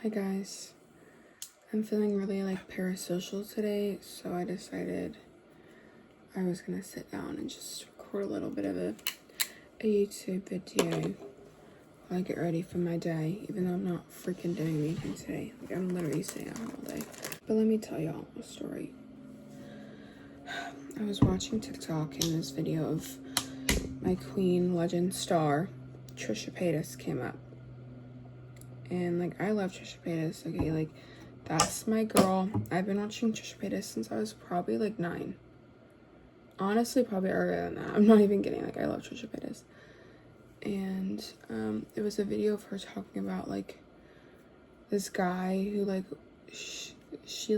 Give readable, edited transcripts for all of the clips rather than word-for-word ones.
Hi guys, I'm feeling really parasocial today, so I decided I was gonna sit down and just record a little bit of a YouTube video while I get ready for my day, even though I'm not freaking doing anything today. I'm literally sitting out all day. But let me tell y'all a story. I was watching TikTok and this video of my queen legend star, Trisha Paytas, came up. And I love Trisha Paytas, okay, that's my girl. I've been watching Trisha Paytas since I was probably 9. Honestly, probably earlier than that. I'm not even kidding. I love Trisha Paytas. And it was a video of her talking about this guy who she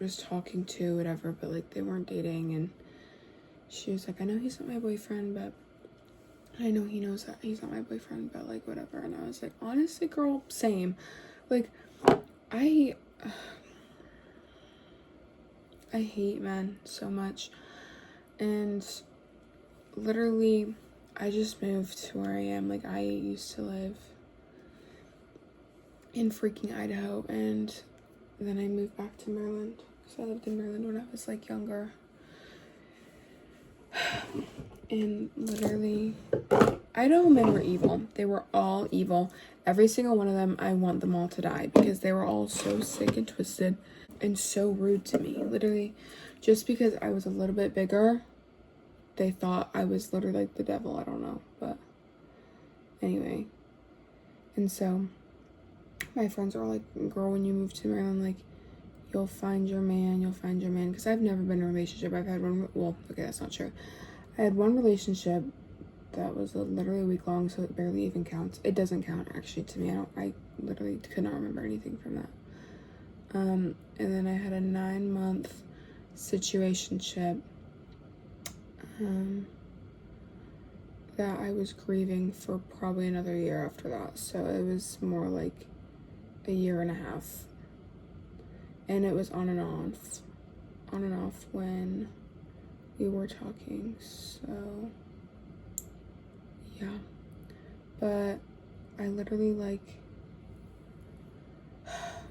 was talking to, whatever, but they weren't dating, and she was like, I know he's not my boyfriend, but I know he knows that he's not my boyfriend, but whatever. And I was like, honestly, girl, same. I hate men so much. And literally, I just moved to where I am. I used to live in freaking Idaho, and then I moved back to Maryland because I lived in Maryland when I was younger. And literally, Idaho men were evil. They were all evil. Every single one of them, I want them all to die because they were all so sick and twisted and so rude to me. Literally, just because I was a little bit bigger, they thought I was literally the devil. I don't know, but anyway. And so my friends are like, girl, when you move to Maryland, you'll find your man, because I've never been in a relationship. I've had one, well, okay, that's not true. I had one relationship that was literally a week long, so it barely even counts. It doesn't count, actually, to me. I literally could not remember anything from that. And then I had a 9-month situationship that I was grieving for probably another year after that. So it was more like a year and a half. And it was on and off when we were talking. So yeah, but I literally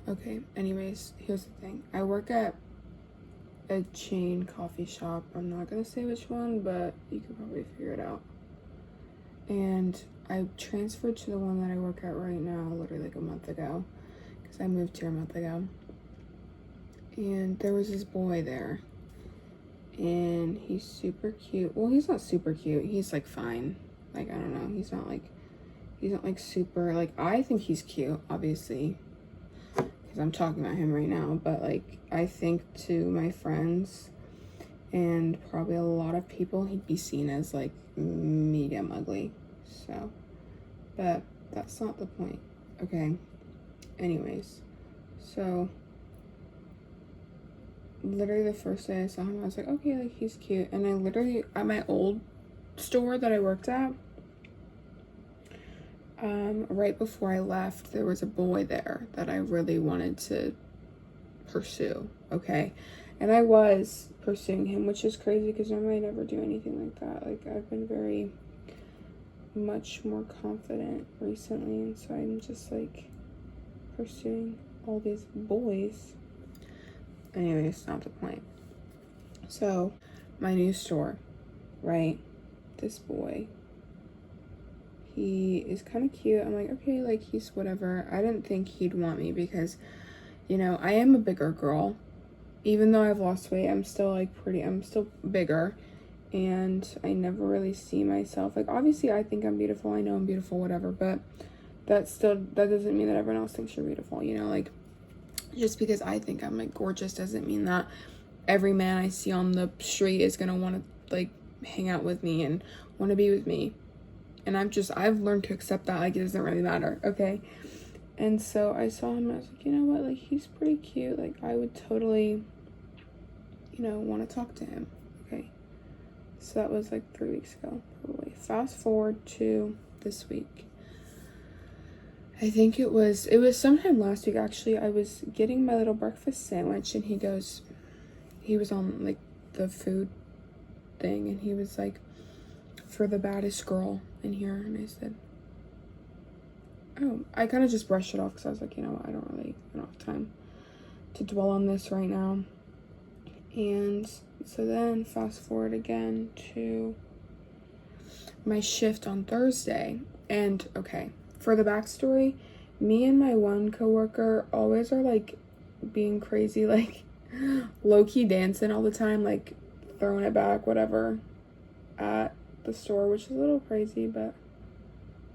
okay, anyways, here's the thing. I work at a chain coffee shop. I'm not gonna say which one, but you could probably figure it out. And I transferred to the one that I work at right now literally a month ago, because I moved here a month ago. And there was this boy there, and he's super cute. Well, he's not super cute. He's fine. I don't know. He's not super, I think he's cute, obviously, because I'm talking about him right now, but I think to my friends and probably a lot of people, he'd be seen as medium ugly. So, but that's not the point. Okay. Anyways, so literally the first day I saw him, I was like, okay, he's cute. And I literally, at my old store that I worked at, right before I left, there was a boy there that I really wanted to pursue, okay? And I was pursuing him, which is crazy because normally I never do anything like that. I've been very much more confident recently, and so I'm just pursuing all these boys. Anyway, it's not the point. So, my new store, right? This boy, he is kind of cute. I'm okay, he's whatever. I didn't think he'd want me because, I am a bigger girl. Even though I've lost weight, I'm still I'm still bigger. And I never really see myself. Obviously, I think I'm beautiful. I know I'm beautiful, whatever. But that doesn't mean that everyone else thinks you're beautiful, just because I think I'm gorgeous doesn't mean that every man I see on the street is gonna want to hang out with me and want to be with me. And I've learned to accept that it doesn't really matter, okay? And so I saw him and I was like, you know what, he's pretty cute. I would totally, want to talk to him, okay? So that was 3 weeks ago, probably. Fast forward to this week. I think it was sometime last week, actually. I was getting my little breakfast sandwich, and he was on the food thing, and he was for the baddest girl in here. And I said, Oh, I kind of just brushed it off because I was like, you know what, I don't have time to dwell on this right now. And so then fast forward again to my shift on Thursday. And okay, for the backstory, me and my one coworker always are like being crazy, like low-key dancing all the time, like throwing it back, whatever, at the store, which is a little crazy, but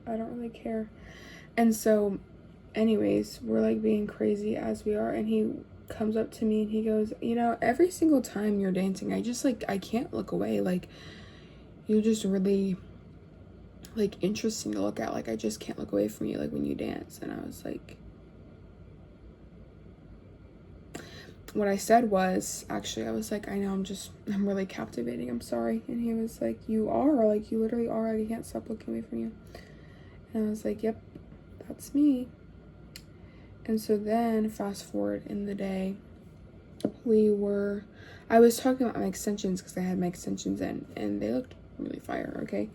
I don't really care. And so anyways, we're like being crazy as we are, and he comes up to me and he goes, you know, every single time you're dancing, I just like, I can't look away. Like, you're just really like interesting to look at. Like, I just can't look away from you, like when you dance. And I was like, what I said was, actually, I was like, I know, I'm really captivating, I'm sorry. And he was like, you are, like, you literally are, I can't stop looking away from you. And I was like, yep, that's me. And so then fast forward in the day, I was talking about my extensions because I had my extensions in and they looked really fire, okay?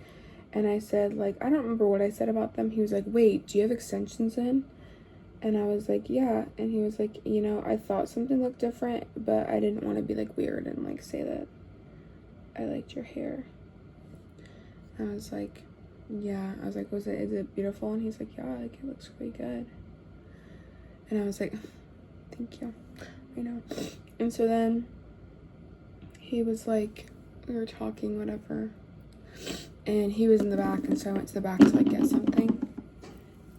And I said, like, I don't remember what I said about them. He was like, wait, do you have extensions in? And I was like, yeah. And he was like, you know, I thought something looked different, but I didn't want to be like weird and like say that I liked your hair. And I was like, yeah. I was like, is it beautiful? And he's like, yeah, like it looks really good. And I was like, thank you. I know. And so then he was like, we were talking, whatever. And he was in the back, and so I went to the back to like get something.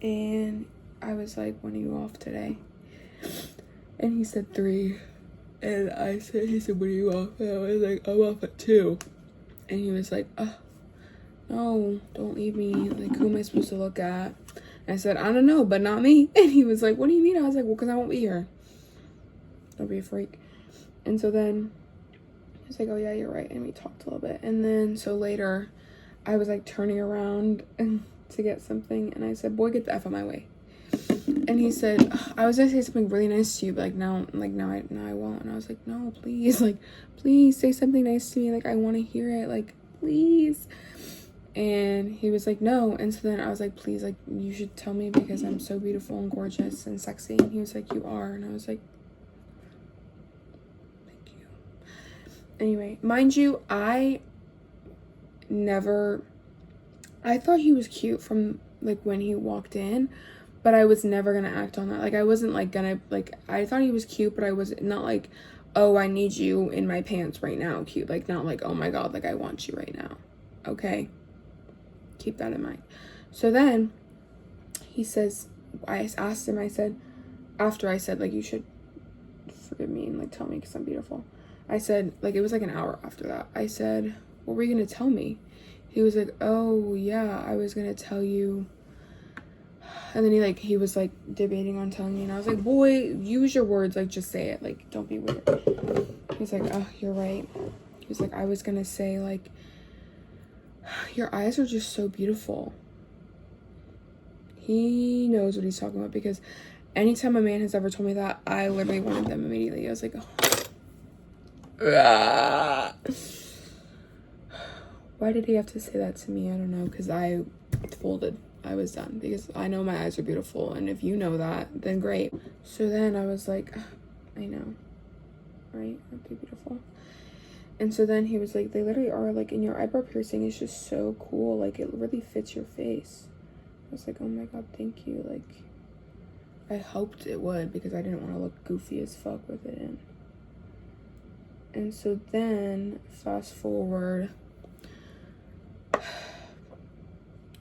And I was like, when are you off today? And he said 3. And he said, when are you off? And I was like, I'm off at 2. And he was like, no, don't leave me. Like, who am I supposed to look at? And I said, I don't know, but not me. And he was like, what do you mean? I was like, well, because I won't be here. Don't be a freak. And so then he was like, oh yeah, you're right. And we talked a little bit. And then so later I was like turning around to get something. And I said, boy, get the F out of my way. And he said, I was gonna say something really nice to you, but like now I won't. And I was like, no, please, like, please say something nice to me. Like, I want to hear it. Like, please. And he was like, no. And so then I was like, please, like, you should tell me because I'm so beautiful and gorgeous and sexy. And he was like, you are. And I was like, thank you. Anyway, mind you, I thought he was cute from like when he walked in, but I was never gonna act on that. Like, I wasn't like gonna, like, I thought he was cute, but I was not like, oh, I need you in my pants right now cute. Like, not like, oh my god, like, I want you right now. Okay, keep that in mind. So then he says, I asked him, I said, after I said, like, you should forgive me and like tell me because I'm beautiful, I said, like, it was like an hour after that, I said, what were you gonna tell me? He was like, oh yeah, I was gonna tell you. And then he was like debating on telling me, and I was like, boy, use your words, like, just say it, like, don't be weird. He's like, oh, you're right. He was like, I was gonna say, like, your eyes are just so beautiful. He knows what he's talking about because anytime a man has ever told me that, I literally wanted them immediately. I was like, oh. Why did he have to say that to me? I don't know, because I folded. I was done because I know my eyes are beautiful, and if you know that, then great. So then I was like, I know, right? Aren't they beautiful? And so then he was like, they literally are, like, and your eyebrow piercing is just so cool, like, it really fits your face. I was like, oh my god, thank you. Like, I hoped it would because I didn't want to look goofy as fuck with it in. And so then fast forward,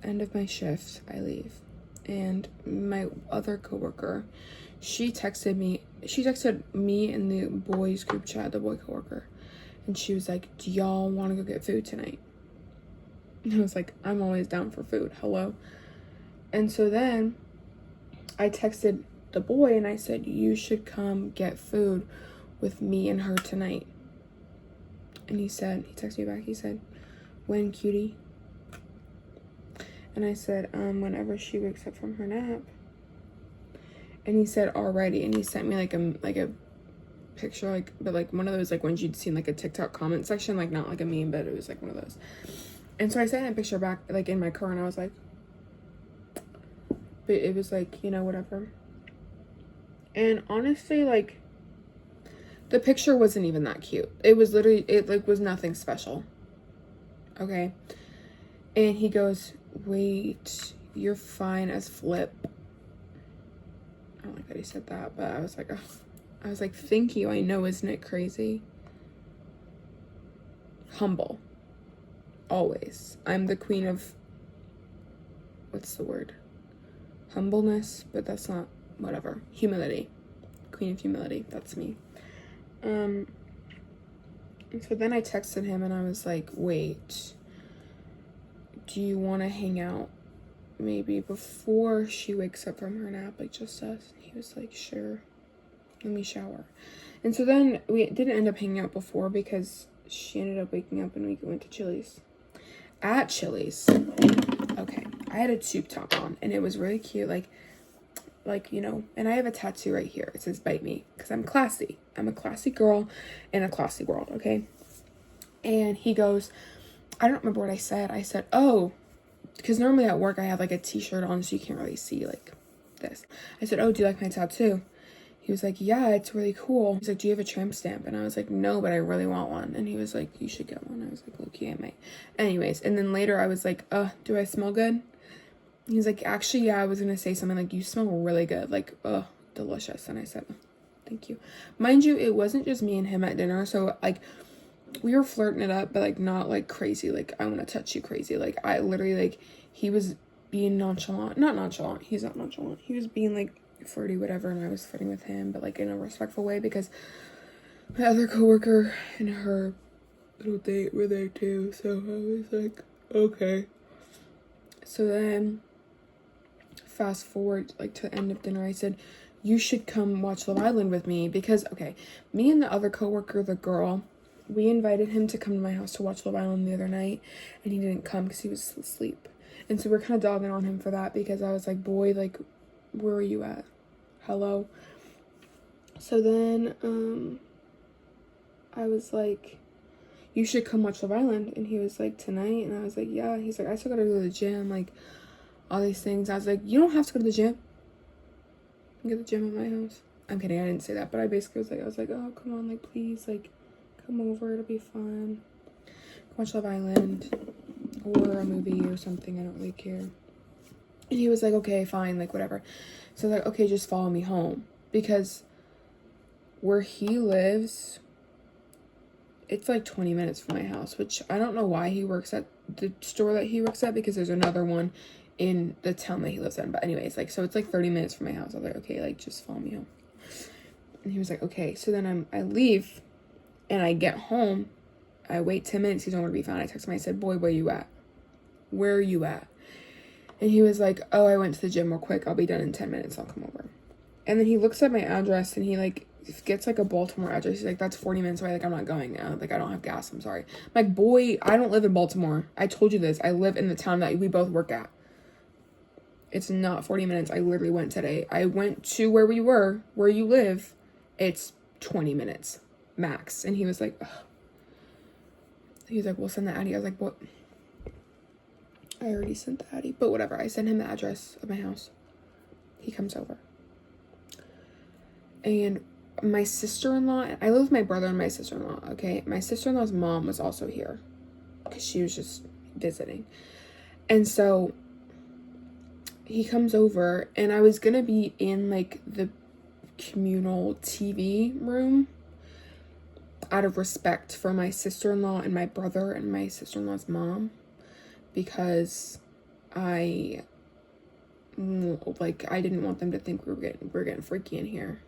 end of my shift, I leave, and my other coworker, she texted me and the boys group chat, the boy coworker, and she was like, do y'all want to go get food tonight? And I was like, I'm always down for food, hello. And so then I texted the boy and I said, you should come get food with me and her tonight. And he texted me back, he said, when, cutie? And I said, whenever she wakes up from her nap. And he said, already. And he sent me like a picture, like, but like one of those, like, ones you'd seen like a TikTok comment section, like not like a meme, but it was like one of those. And so I sent a picture back, like, in my car, and I was like, but it was like, you know, whatever. And honestly, like, the picture wasn't even that cute. It was literally, it like was nothing special. Okay. And he goes, wait, you're fine as Flip. I don't like that he said that, but I was like, ugh. I was like, thank you. I know, isn't it crazy? Humble. Always. I'm the queen of, what's the word? Humbleness, but that's not, whatever. Humility. Queen of humility. That's me. And so then I texted him and I was like, wait, do you want to hang out maybe before she wakes up from her nap, like just us? He was like, sure, let me shower. And so then we didn't end up hanging out before because she ended up waking up and we went to Chili's. At Chili's, okay, I had a tube top on and it was really cute, like, you know, and I have a tattoo right here. It says bite me because I'm classy. I'm a classy girl in a classy world, okay? And he goes, I don't remember what I said. I said, oh, because normally at work I have like a t-shirt on so you can't really see like this. I said, oh, do you like my tattoo? He was like, yeah, it's really cool. He's like, do you have a tramp stamp? And I was like, no, but I really want one. And he was like, you should get one. I was like, okay, I might. Anyways, and then later I was like, do I smell good? He's like, actually, yeah, I was gonna say something like, you smell really good, like, delicious. And I said, oh, thank you. Mind you, it wasn't just me and him at dinner, so like we were flirting it up, but like not like crazy, like I want to touch you crazy. Like I literally, like, he was being nonchalant, not nonchalant, he's not nonchalant, he was being like flirty, whatever, and I was flirting with him, but like in a respectful way, because my other coworker and her little date were there too, so I was like, okay. So then fast forward like to the end of dinner, I said, you should come watch Love Island with me, because okay, me and the other coworker, the girl, we invited him to come to my house to watch Love Island the other night, and he didn't come because he was asleep. And so we're kind of dogging on him for that, because I was like, boy, like, where are you at? Hello? So then I was like, you should come watch Love Island. And he was like, tonight? And I was like, yeah. He's like, I still gotta go to the gym, like all these things. I was like, you don't have to go to the gym. You can get the gym at my house. I'm kidding, I didn't say that, but I basically was like, I was like, oh, come on, like, please, like, come over, it'll be fun. Watch Love Island or a movie or something, I don't really care. And he was like, okay, fine, like, whatever. So I was like, okay, just follow me home, because where he lives, it's like 20 minutes from my house, which I don't know why he works at the store that he works at, because there's another one in the town that he lives in. But anyways, like, so it's like 30 minutes from my house. I was like, okay, like, just follow me home. And he was like, okay. So then I leave and I get home. I wait 10 minutes. He's nowhere to be found. I text him. I said, boy, where you at? Where are you at? And he was like, oh, I went to the gym real quick. I'll be done in 10 minutes. I'll come over. And then he looks at my address and he like gets like a Baltimore address. He's like, that's 40 minutes away. Like, I'm not going now. Like, I don't have gas. I'm sorry. I'm like, boy, I don't live in Baltimore. I told you this. I live in the town that we both work at. It's not 40 minutes. I literally went today. I went to where we were, where you live. It's 20 minutes max. And he was like, ugh. He was like, we'll send the Addy. I was like, what? I already sent the Addy, but whatever. I sent him the address of my house. He comes over. And my sister-in-law, I live with my brother and my sister-in-law, okay? My sister-in-law's mom was also here because she was just visiting. And so he comes over, and I was going to be in, like, the communal TV room out of respect for my sister-in-law and my brother and my sister-in-law's mom, because I didn't want them to think we're getting freaky in here.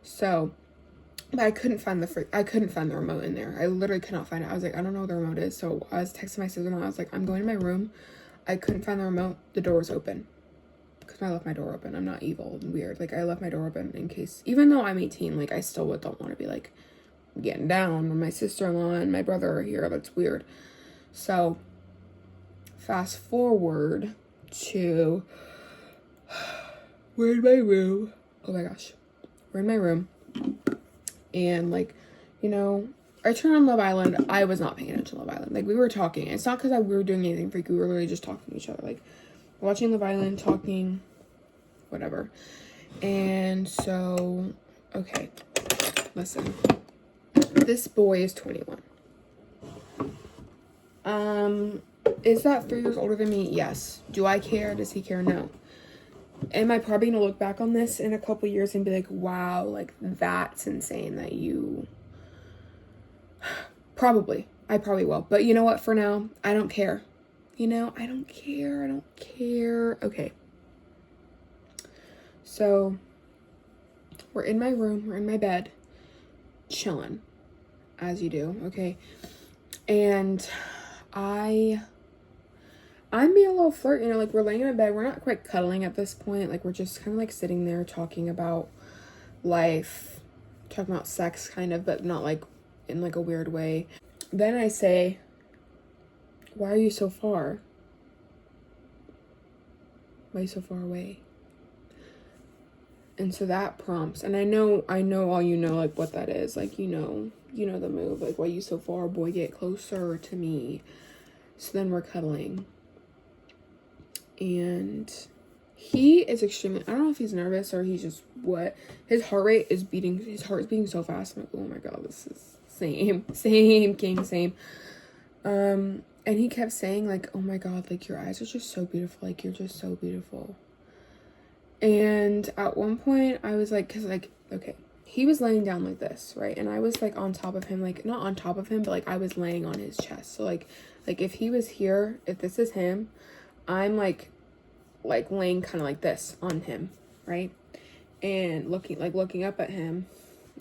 So, but I couldn't find the remote in there. I literally could not find it. I was like, I don't know where the remote is. So I was texting my sister-in-law. I was like, I'm going to my room. I couldn't find the remote. The door was open. Because I left my door open. I'm not evil and weird. Like, I left my door open in case, even though I'm 18, like, I still don't want to be, like, getting down when my sister-in-law and my brother are here. That's weird. So, fast forward to, we're in my room. Oh my gosh. We're in my room. And, like, you know, I turned on Love Island. I was not paying attention to Love Island. Like, we were talking. It's not because we were doing anything freaky. We were literally just talking to each other. Like, watching Love Island, talking, whatever. And so, okay, listen. This boy is 21. Is that 3 years older than me? Yes. Do I care? Does he care? No. Am I probably gonna look back on this in a couple years and be like, wow, like, that's insane that you... Probably. I probably will. But you know what? For now, I don't care. You know, I don't care. I don't care. Okay. So, we're in my room. We're in my bed. Chilling. As you do. Okay. And I'm being a little flirt, you know, like, we're laying in bed. We're not quite cuddling at this point. Like, we're just kind of, like, sitting there talking about life. Talking about sex, kind of, but not, like, in, like, a weird way. Then I say, why are you so far? Why are you so far away? And so that prompts, and I know all you know, like, what that is. Like, you know the move. Like, why are you so far? Boy, get closer to me. So then we're cuddling. And he is extremely, I don't know if he's nervous or he's just what. His heart is beating so fast. I'm like, oh my God, this is same, king, same. And he kept saying, like, oh my God, like, your eyes are just so beautiful. Like, you're just so beautiful. And at one point I was like, cause like, okay, he was laying down like this, right? And I was like on top of him, like not on top of him, but like I was laying on his chest. So like if he was here, if this is him, I'm like laying kind of like this on him, right? And looking up at him.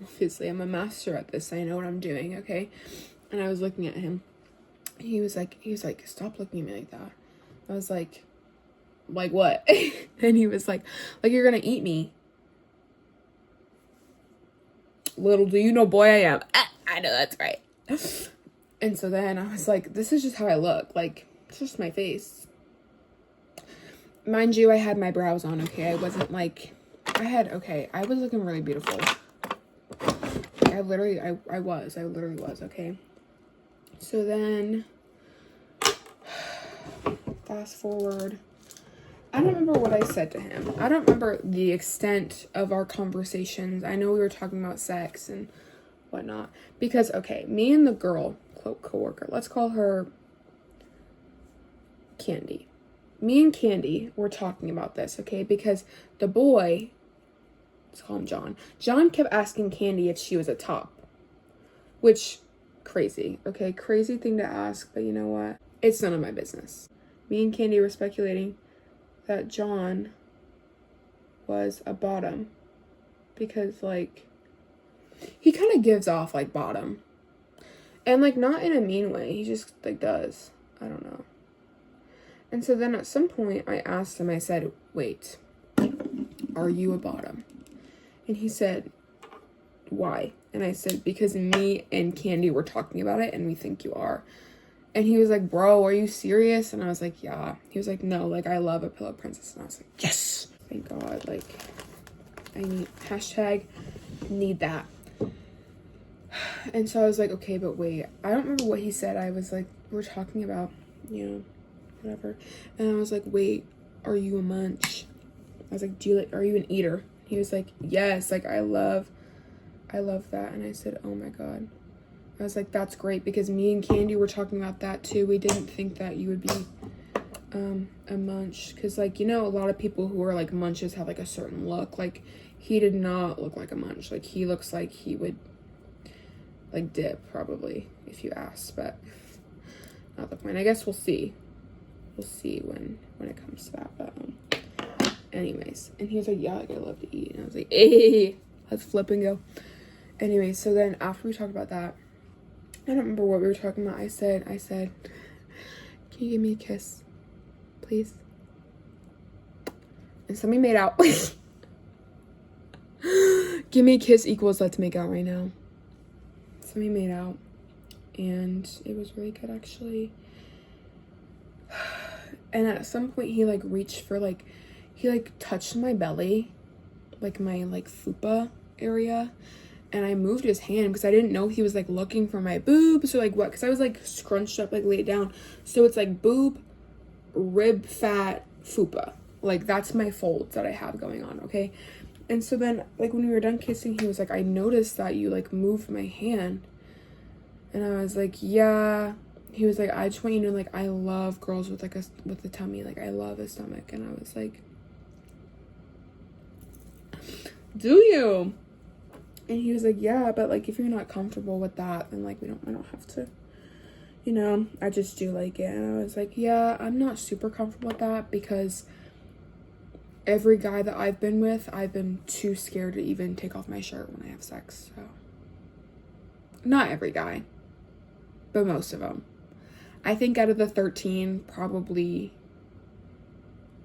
Obviously, I'm a master at this. I know what I'm doing, okay? And I was looking at him. He was like, stop looking at me like that. I was like what? And he was like you're gonna eat me. Little do you know, boy, I am. I know that's right. And so then I was like, this is just how I look. Like, it's just my face. Mind you, I had my brows on, okay? I wasn't like, I was looking really beautiful. I literally was, okay? So then, fast forward. I don't remember what I said to him. I don't remember the extent of our conversations. I know we were talking about sex and whatnot. Because, okay, me and the girl, co-worker, let's call her Candy. Me and Candy were talking about this, okay? Because the boy, let's call him John. John kept asking Candy if she was a top. Which, crazy, okay? Crazy thing to ask, but you know what? It's none of my business. Me and Candy were speculating that John was a bottom because like he kind of gives off like bottom and like not in a mean way, he just like does, I don't know. And so then at some point I asked him, I said, wait, are you a bottom? And he said, why? And I said, because me and Candy were talking about it and we think you are. And he was like, bro, are you serious? And I was like, yeah. He was like, no, like, I love a pillow princess. And I was like, yes. Thank God. Like, I need that. And so I was like, okay, but wait. I don't remember what he said. I was like, we're talking about, you know, whatever. And I was like, wait, are you a munch? I was like, are you an eater? He was like, yes. Like, I love that. And I said, oh my God. I was like, that's great, because me and Candy were talking about that too. We didn't think that you would be a munch, because like, you know, a lot of people who are like munches have like a certain look. Like, he did not look like a munch. Like, he looks like he would like dip probably if you ask, but not the point. I guess we'll see when it comes to that. But anyways, and he was like, yeah, like, I love to eat. And I was like, hey, let's flip and go. Anyway, so then after we talked about that, I don't remember what we were talking about. I said, can you give me a kiss, please? And somebody made out. Give me a kiss equals let's make out right now. Somebody made out. And it was really good, actually. And at some point, he, like, reached for, like, he, like, touched my belly. Like, my, like, fupa area. And I moved his hand because I didn't know he was like looking for my boobs or like what, because I was like scrunched up, like laid down. So it's like boob, rib fat, fupa. Like, that's my folds that I have going on, okay? And so then, like, when we were done kissing, he was like, I noticed that you, like, moved my hand. And I was like, yeah. He was like, I just want you to know, like, I love girls with, like, with a tummy. Like, I love a stomach. And I was like, do you? And he was like, yeah, but, like, if you're not comfortable with that, then, like, I don't have to, you know, I just do like it. And I was like, yeah, I'm not super comfortable with that, because every guy that I've been with, I've been too scared to even take off my shirt when I have sex. So, not every guy, but most of them. I think out of the 13, probably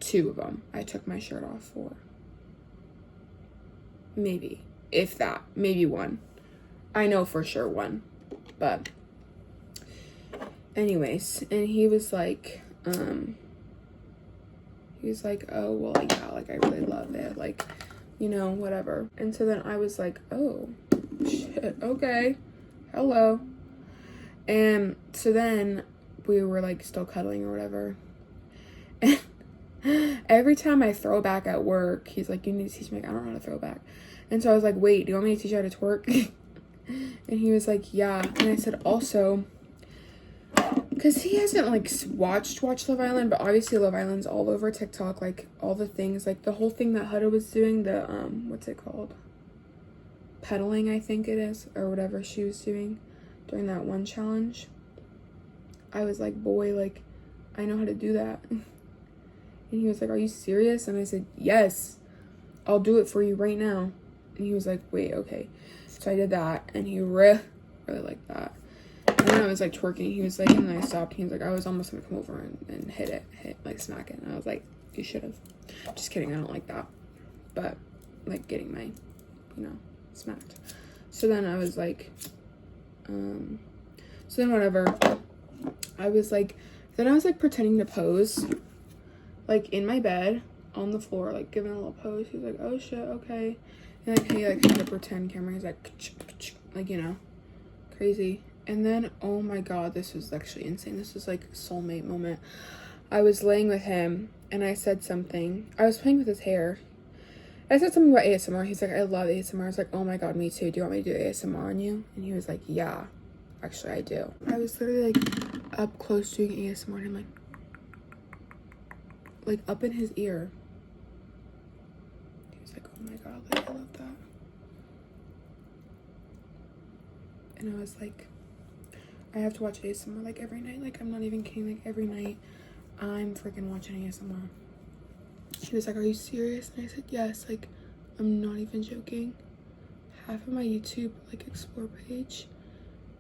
2 of them I took my shirt off for. Maybe, if that, maybe 1. I know for sure 1, but anyways, and he was like, oh, well, yeah, like, I really love it, like, you know, whatever. And so then I was like, oh, shit, okay, hello. And so then we were, like, still cuddling or whatever. And every time I throw back at work, he's like, you need to teach me. Like, I don't know how to throw back. And so I was like, wait, do you want me to teach you how to twerk? And he was like, yeah. And I said, also, because he hasn't, like, watched Love Island, but obviously Love Island's all over TikTok, like, all the things, like, the whole thing that Huda was doing, the, what's it called? Pedaling, I think it is, or whatever she was doing during that one challenge. I was like, boy, like, I know how to do that. And he was like, are you serious? And I said, yes, I'll do it for you right now. And he was like, wait, okay. So I did that, and he really liked that. And then I was, like, twerking. He was like, and then I stopped. He was like, I was almost gonna come over and hit, like, smack it. And I was like, you should have. Just kidding, I don't like that. But, like, getting my, you know, smacked. So then I was like, so then whatever. I was like, then I was, like, pretending to pose, like, in my bed, on the floor, like, giving a little pose. He was like, oh, shit, okay. And, like, he, like, had a pretend camera. He's like, like, you know, crazy. And then, oh, my God, this was actually insane. This was, like, soulmate moment. I was laying with him, and I said something. I was playing with his hair. I said something about ASMR. He's like, I love ASMR. I was like, oh, my God, me too. Do you want me to do ASMR on you? And he was like, yeah. Actually, I do. I was literally, like, up close doing ASMR, and I'm like up in his ear. He was like, oh my God, like, I love that. And I was like, I have to watch ASMR, like, every night. Like, I'm not even kidding. Like, every night I'm freaking watching ASMR. He was like, are you serious? And I said, yes. Like, I'm not even joking. Half of my YouTube, like, explore page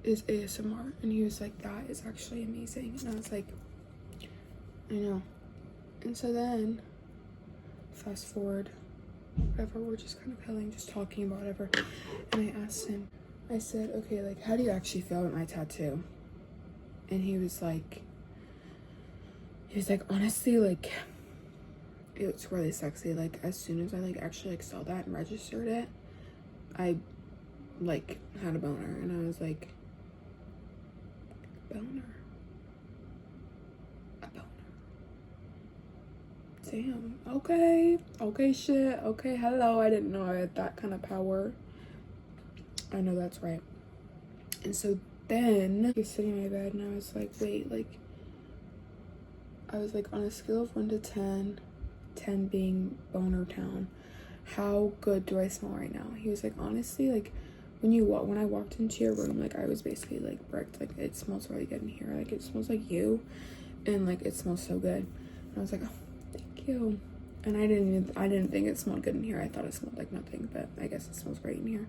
is ASMR. And he was like, that is actually amazing. And I was like, I know. And so then, fast forward, whatever, we're just kind of cuddling, just talking about whatever. And I asked him, I said, okay, like, how do you actually feel about my tattoo? And he was like, honestly, like, it's really sexy. Like, as soon as I, like, actually, like, saw that and registered it, I, like, had a boner. And I was like, boner? A boner. Damn, okay, shit, okay, hello. I didn't know I had that kind of power. I know that's right. And so then I was sitting in my bed, and I was like, wait, like, I was like, on a scale of 1 to 10, 10 being boner town, how good do I smell right now? He was like, honestly, like, when I walked into your room, like, I was basically like bricked. Like, it smells really good in here. Like, it smells like you, and like, it smells so good. And I was like, oh, thank you. And I didn't think it smelled good in here. I thought it smelled like nothing, but I guess it smells great in here.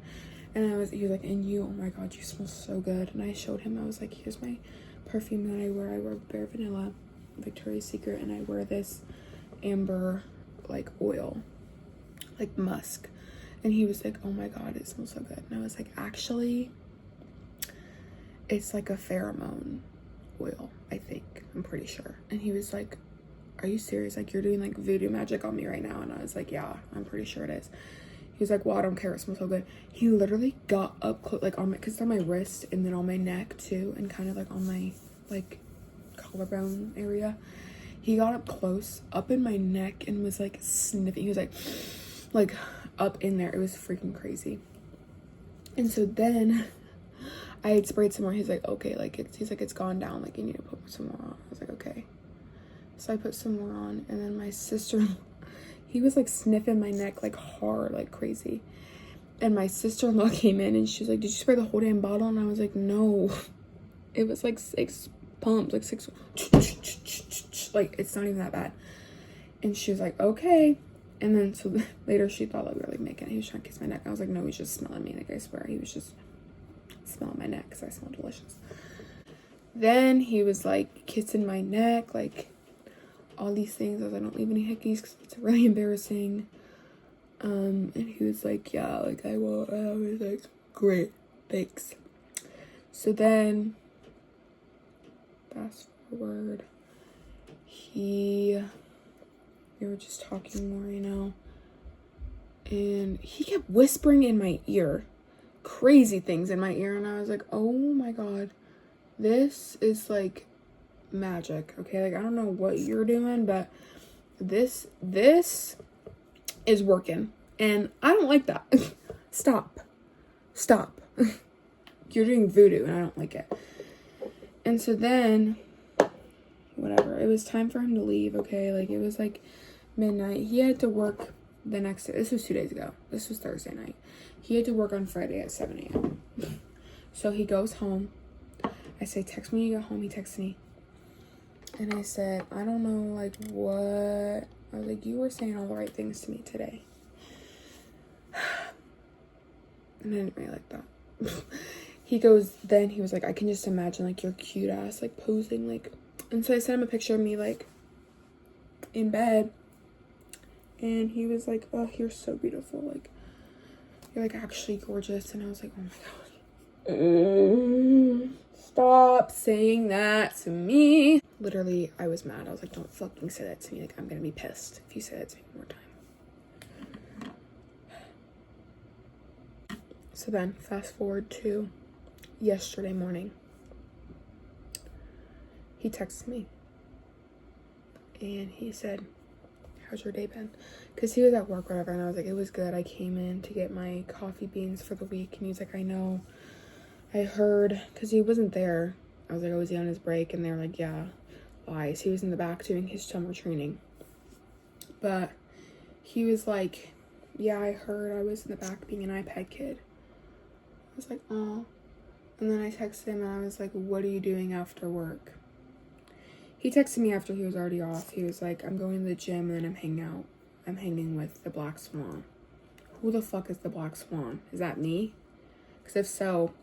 And he was like, and you, oh my God, you smell so good. And I showed him, I was like, here's my perfume that I wear. Bare Vanilla, Victoria's Secret, and I wear this amber, like, oil, like musk. And he was like, oh my God, it smells so good. And I was like, actually, it's like a pheromone oil, I think. I'm pretty sure. And he was like, are you serious? Like, you're doing, like, voodoo magic on me right now? And I was like, yeah, I'm pretty sure it is. He was like, well, I don't care. It smells so good. He literally got up close, like, on my, because it's on my wrist and then on my neck too, and kind of like on my, like, collarbone area. he got up close, up in my neck, and was like sniffing. He was like up in there. It was freaking crazy. And so then I had sprayed some more. He's like, okay, like he's like, it's gone down. Like, you need to put some more on. I was like, okay. So I put some more on, and then my sister, he was like sniffing my neck like hard, like crazy. And my sister-in-law came in and she was like, did you spray the whole damn bottle? And I was like, no. It was like 6 pumps, like 6, like it's not even that bad. And she was like, okay. And then so later she thought like we were like making it. He was trying to kiss my neck. I was like, no, he's just smelling me. Like, I swear, he was just smelling my neck because I smell delicious. Then he was like kissing my neck, like all these things. I was like, don't leave any hickeys because it's really embarrassing. And he was like, yeah, like I won't. I was like, great, thanks. So then fast forward, we were just talking more, you know, and he kept whispering in my ear, crazy things in my ear, and I was like, oh my god, this is like magic. Okay, like I don't know what you're doing, but this is working, and I don't like that. Stop You're doing voodoo and I don't like it. And so then whatever, it was time for him to leave. Okay, like it was like midnight. He had to work the next day. This was 2 days ago. This was Thursday night. He had to work on Friday at 7 a.m. So he goes home. I say, text me when you get home. He texts me. And I said, I don't know, like, what? I was like, you were saying all the right things to me today. And I didn't really like that. He goes, then he was like, I can just imagine, like, your cute ass, like, posing, like. And so I sent him a picture of me, like, in bed. And he was like, oh, you're so beautiful. Like, you're, like, actually gorgeous. And I was like, oh, my God. Stop saying that to me. Literally, I was mad. I was like, don't fucking say that to me. Like, I'm gonna be pissed if you say that to me one more time. So then, fast forward to yesterday morning. He texted me. And he said, how's your day been? Because he was at work or whatever. And I was like, it was good. I came in to get my coffee beans for the week. And he's like, I know. I heard, because he wasn't there. I was like, oh, was he on his break? And they were like, yeah. Why? So he was in the back doing his summer training. But he was like, yeah, I heard. I was in the back being an iPad kid. I was like, oh. And then I texted him and I was like, what are you doing after work? He texted me after he was already off. He was like, I'm going to the gym and then I'm hanging out. I'm hanging with the Black Swan. Who the fuck is the Black Swan? Is that me? Because if so,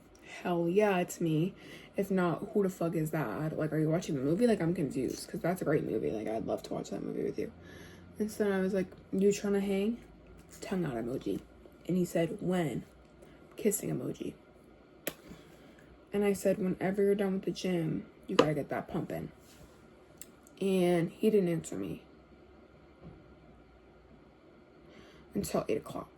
hell yeah, it's me. If not, who the fuck is that? Like, are you watching the movie? Like, I'm confused because that's a great movie. Like, I'd love to watch that movie with you. And so then I was like, you trying to hang? Tongue out emoji. And he said, when? Kissing emoji. And I said, whenever you're done with the gym, you gotta get that pumping. And he didn't answer me until 8 o'clock.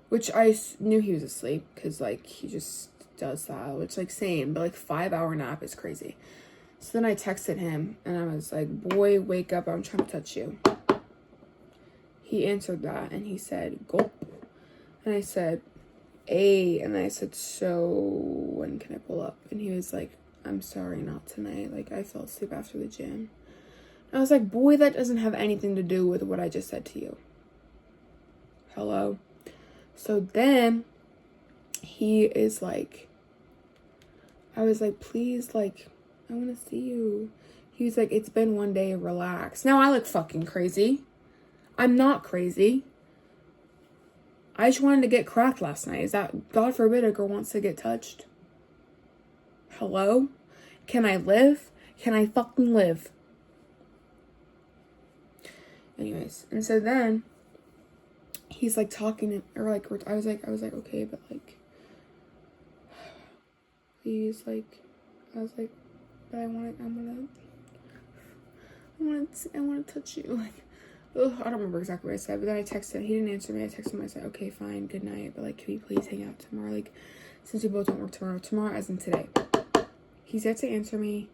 Which I knew he was asleep because, like, he just does that. Which, like, same. But, like, 5-hour nap is crazy. So then I texted him. And I was like, boy, wake up. I'm trying to touch you. He answered that. And he said, gulp. And I said, hey. And I said, so when can I pull up? And he was like, I'm sorry, not tonight. Like, I fell asleep after the gym. And I was like, boy, that doesn't have anything to do with what I just said to you. Hello? So then he is like, I was like, please, like, I want to see you. He was like, it's been one day, relax. Now I look fucking crazy. I'm not crazy. I just wanted to get cracked last night. Is that, God forbid, a girl wants to get touched? Hello? Can I live? Can I fucking live? Anyways, and so then he's like talking, or like, I was like, okay, but like, he's like, I was like, but I want to touch you. Like, ugh, I don't remember exactly what I said, but then I texted, he didn't answer me. I texted him, I said, okay, fine, good night, but like, can we please hang out tomorrow? Like, since we both don't work tomorrow as in today. He's yet to answer me.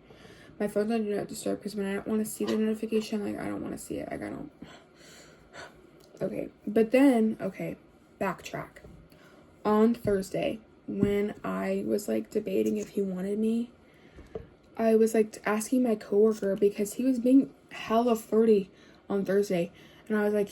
My phone's on do not disturb because when I don't want to see the notification, like, I don't want to see it. Like, I don't. Okay. But then, okay, backtrack. On Thursday, when I was, like, debating if he wanted me, I was, like, asking my coworker because he was being hella flirty on Thursday. And I was like,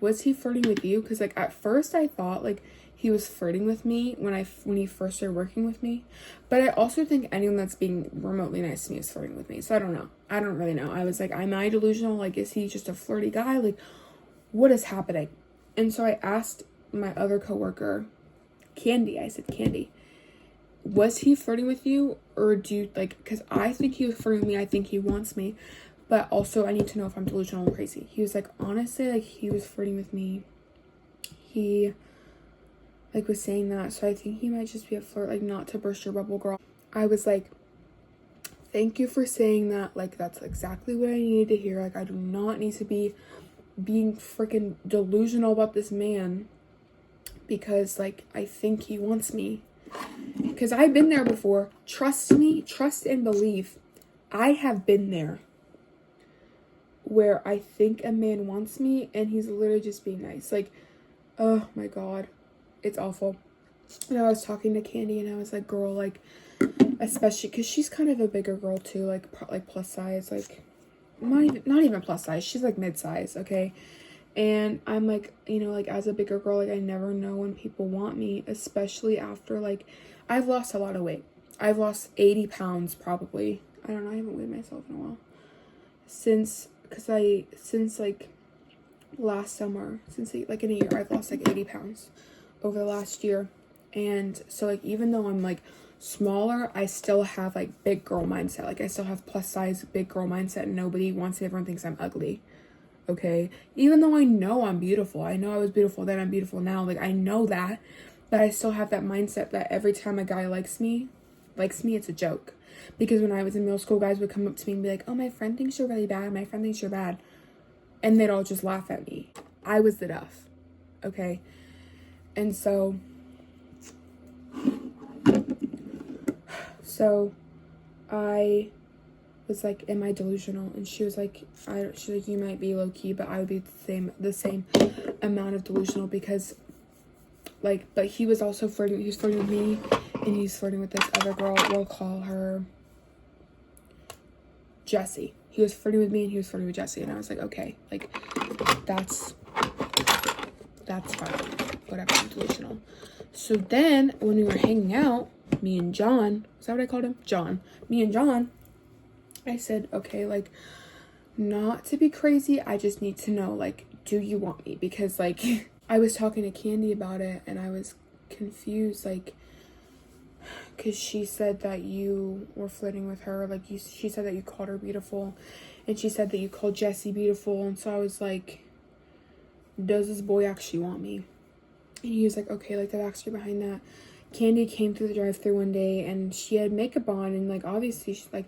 was he flirting with you? Because, like, at first I thought, like, he was flirting with me when he first started working with me. But I also think anyone that's being remotely nice to me is flirting with me. So I don't know. I don't really know. I was like, am I delusional? Like, is he just a flirty guy? Like, what is happening? And so I asked my other coworker, Candy. I said, Candy, was he flirting with you? Or do you, like, because I think he was flirting with me. I think he wants me. But also, I need to know if I'm delusional or crazy. He was like, honestly, like, he was flirting with me. He, like, was saying that. So I think he might just be a flirt, like, not to burst your bubble, girl. I was like, thank you for saying that. Like, that's exactly what I needed to hear. Like, I do not need to be being freaking delusional about this man. Because, like, I think he wants me. Because I've been there before. Trust me, trust and believe. I have been there. Where I think a man wants me and he's literally just being nice. Like, oh my god, it's awful. And I was talking to Candy and I was like, girl, like, especially because she's kind of a bigger girl too, like plus size, like not even plus size, she's like mid-size, okay? And I'm like, you know, like, as a bigger girl, like, I never know when people want me, especially after, like, I've lost a lot of weight. I've lost 80 pounds probably. I don't know, I haven't weighed myself in a while. Since like last summer, like in a year, I've lost like 80 pounds over the last year. And so, like, even though I'm like smaller, I still have like big girl mindset. Like, I still have plus size big girl mindset and nobody wants me. Everyone thinks I'm ugly. Okay. Even though I know I'm beautiful. I know I was beautiful then, I'm beautiful now. Like, I know that. But I still have that mindset that every time a guy likes me, it's a joke. Because when I was in middle school, guys would come up to me and be like, oh, my friend thinks you're really bad. My friend thinks you're bad. And they'd all just laugh at me. I was the duff. Okay. And so I was like, am I delusional? And she was like, she's like, you might be low key, but I would be the same amount of delusional because, like, but he was also flirting. He was flirting with me, and he's flirting with this other girl. We'll call her Jessie. He was flirting with me, and he was flirting with Jessie, and I was like, okay, like, that's fine. Whatever, I'm delusional. So then, when we were hanging out, me and John, is that what I called him? John. Me and John, I said, okay, like, not to be crazy, I just need to know, like, do you want me? Because, like, I was talking to Candy about it, and I was confused, like, because she said that you were flirting with her, like, she said that you called her beautiful, and she said that you called Jessie beautiful, and so I was like, does this boy actually want me? And he was like, okay, like, the backstory behind that. Candy came through the drive-thru one day, and she had makeup on, and, like, obviously, she's like,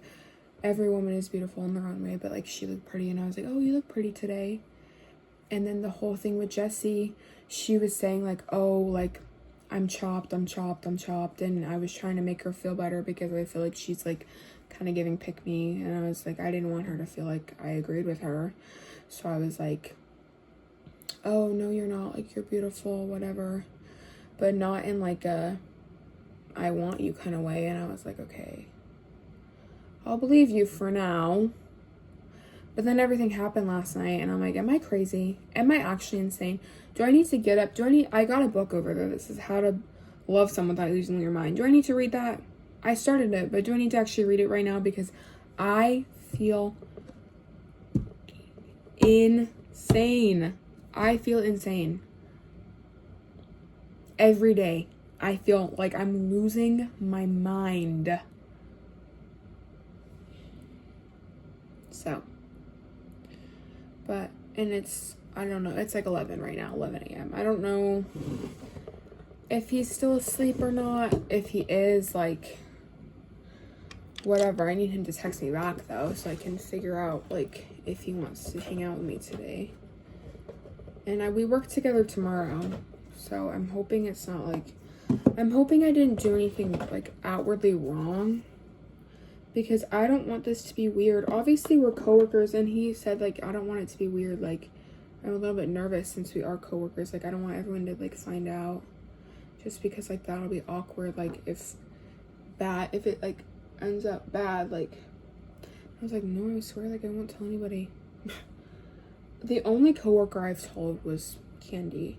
every woman is beautiful in their own way, but, like, she looked pretty, and I was like, oh, you look pretty today. And then the whole thing with Jessie, she was saying, like, oh, like, I'm chopped, and I was trying to make her feel better because I feel like she's, like, kind of giving pick me, and I was like, I didn't want her to feel like I agreed with her, so I was like, oh, no, you're not, like, you're beautiful, whatever, but not in, like, a I want you kind of way, and I was like, okay, I'll believe you for now. But then everything happened last night, and I'm like, am I crazy? Am I actually insane? Do I need to get up? I got a book over there that says how to love someone without losing your mind. Do I need to read that? I started it, but do I need to actually read it right now? Because I feel insane. I feel insane. Every day, I feel like I'm losing my mind. So, but, and it's, I don't know, it's like 11 right now, 11 a.m. I don't know if he's still asleep or not. If he is, like, whatever. I need him to text me back, though, so I can figure out, like, if he wants to hang out with me today. And we work together tomorrow, so I'm hoping it's not, like, I'm hoping I didn't do anything, like, outwardly wrong. because I don't want this to be weird. Obviously, we're coworkers, and he said, like, I don't want it to be weird. Like, I'm a little bit nervous since we are coworkers. Like, I don't want everyone to, like, find out. Just because, like, that'll be awkward. Like, if it, like, ends up bad, like, I was like, no, I swear, like, I won't tell anybody. The only coworker I've told was Candy.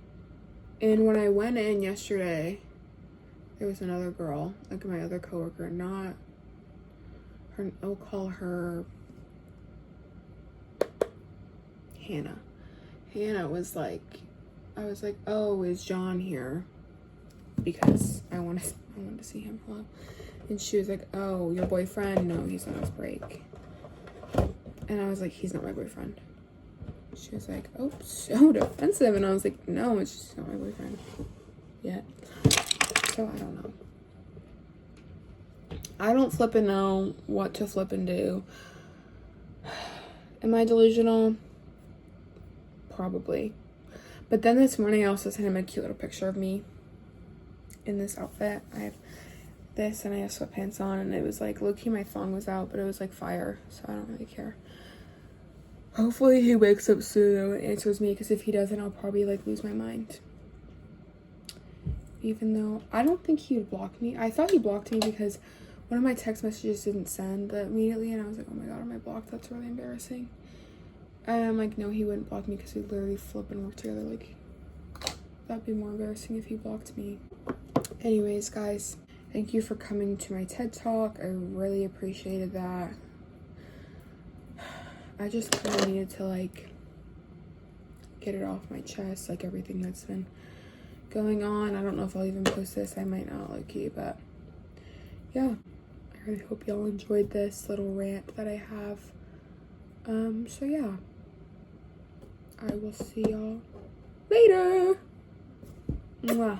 And when I went in yesterday, there was another girl, like my other coworker, not her, I'll call her Hannah. Hannah was like, I was like, oh, is John here? Because I wanted to see him. Hello. And she was like, oh, your boyfriend? No, he's on his break. And I was like, he's not my boyfriend. She was like, oh, so defensive. And I was like, no, it's just not my boyfriend yet. So I don't know. I don't flip and know what to flip and do. Am I delusional? Probably. But then this morning I also sent him a cute little picture of me in this outfit. I have this and I have sweatpants on, and it was like, low-key my thong was out, but it was like fire, so I don't really care. Hopefully he wakes up soon and answers me, because if he doesn't, I'll probably like lose my mind. Even though I don't think he would block me. I thought he blocked me because one of my text messages didn't send immediately, and I was like, oh my god, am I blocked? That's really embarrassing. And I'm like, no, he wouldn't block me because we literally flip and work together. Like, that'd be more embarrassing if he blocked me. Anyways, guys, thank you for coming to my TED Talk. I really appreciated that. I just kind of needed to, like, get it off my chest, like, everything that's been going on. I don't know if I'll even post this. I might not, low-key, but yeah. I really hope y'all enjoyed this little rant that I have. So yeah. I will see y'all later. Mwah.